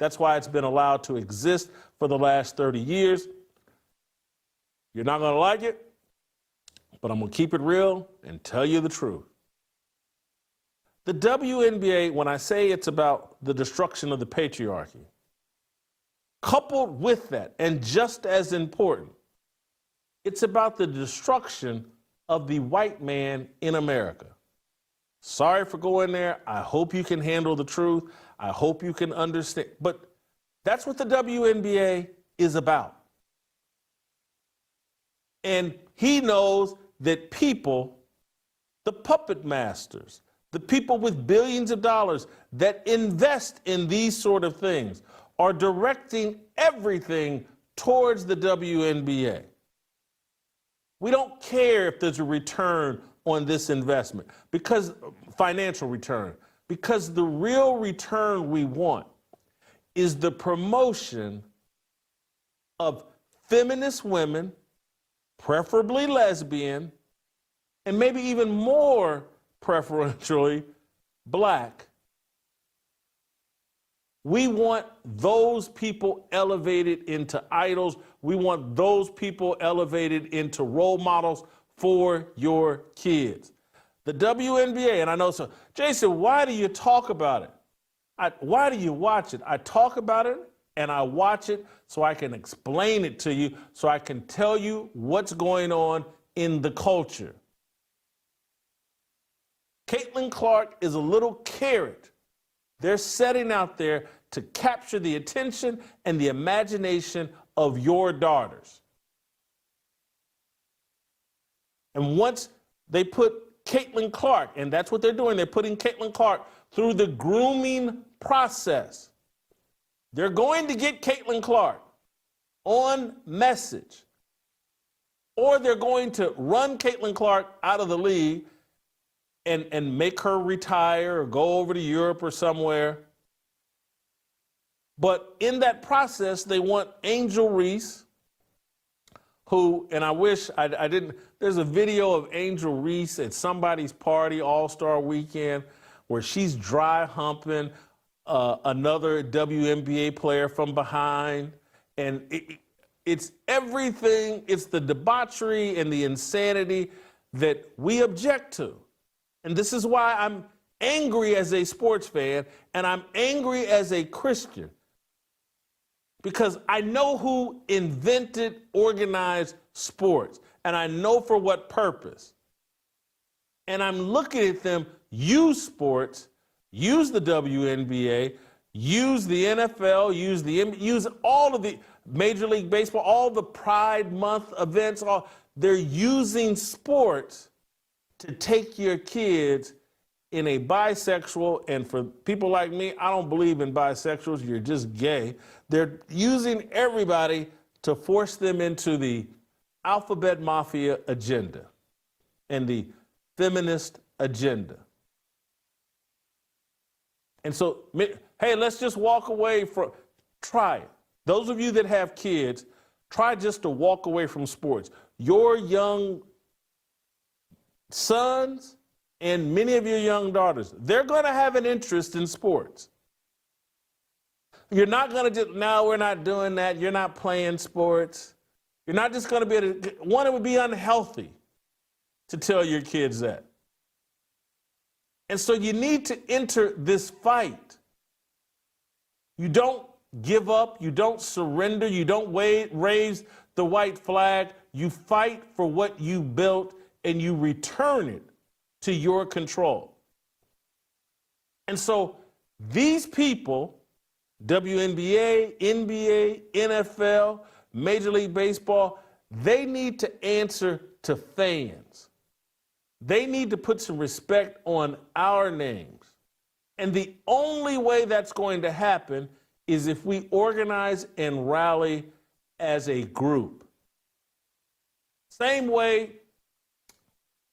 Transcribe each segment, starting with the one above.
That's why it's been allowed to exist for the last 30 years. You're not going to like it, but I'm going to keep it real and tell you the truth. The WNBA, when I say it's about the destruction of the patriarchy, coupled with that, and just as important, it's about the destruction of the white man in America. Sorry for going there. I hope you can handle the truth. I hope you can understand. But that's what the WNBA is about. And he knows that people, the puppet masters, the people with billions of dollars that invest in these sort of things are directing everything towards the WNBA. We don't care if there's a return on this investment, because financial return, because the real return we want is the promotion of feminist women, preferably lesbian, and maybe even more preferentially black. We want those people elevated into idols. We want those people elevated into role models for your kids. The WNBA, and I know so, Jason, why do you talk about it? Why do you watch it? I talk about it and I watch it so I can explain it to you, so I can tell you what's going on in the culture. Caitlin Clark is a little carrot they're setting out there to capture the attention and the imagination of your daughters. And once they put Caitlin Clark, and that's what they're doing, they're putting Caitlin Clark through the grooming process. They're going to get Caitlin Clark on message, or they're going to run Caitlin Clark out of the league and make her retire or go over to Europe or somewhere. But in that process, they want Angel Reese, who, and I wish I didn't, there's a video of Angel Reese at somebody's party, All-Star Weekend, where she's dry humping another WNBA player from behind. And it's everything, it's the debauchery and the insanity that we object to. And this is why I'm angry as a sports fan, and I'm angry as a Christian, because I know who invented organized sports, and I know for what purpose. And I'm looking at them use sports, use the WNBA, use the NFL, use all of the Major League Baseball, all the Pride Month events, they're using sports to take your kids in a bisexual, and for people like me, I don't believe in bisexuals, you're just gay. They're using everybody to force them into the alphabet mafia agenda and the feminist agenda. And so, hey, let's just walk away from, try it. Those of you that have kids, try just to walk away from sports. Your young sons and many of your young daughters, they're going to have an interest in sports. You're not going to just, no, we're not doing that. You're not playing sports. You're not just going to be able to, one, it would be unhealthy to tell your kids that. And so you need to enter this fight. You don't give up. You don't surrender. You don't raise the white flag. You fight for what you built, and you return it to your control. And so these people, WNBA, NBA, NFL, Major League Baseball, they need to answer to fans. They need to put some respect on our names. And the only way that's going to happen is if we organize and rally as a group. Same way,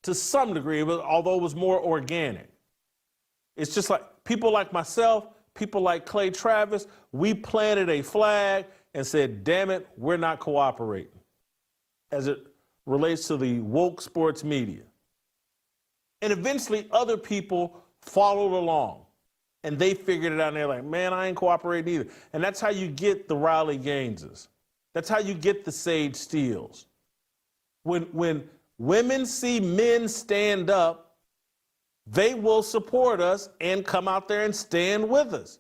to some degree, although it was more organic. It's just like people like myself, people like Clay Travis, we planted a flag and said, damn it, we're not cooperating as it relates to the woke sports media. And eventually other people followed along. And they figured it out, and they're like, man, I ain't cooperating either. And that's how you get the Riley Gaineses. That's how you get the Sage Steeles. When women see men stand up, they will support us and come out there and stand with us.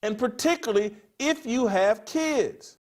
And particularly if you have kids.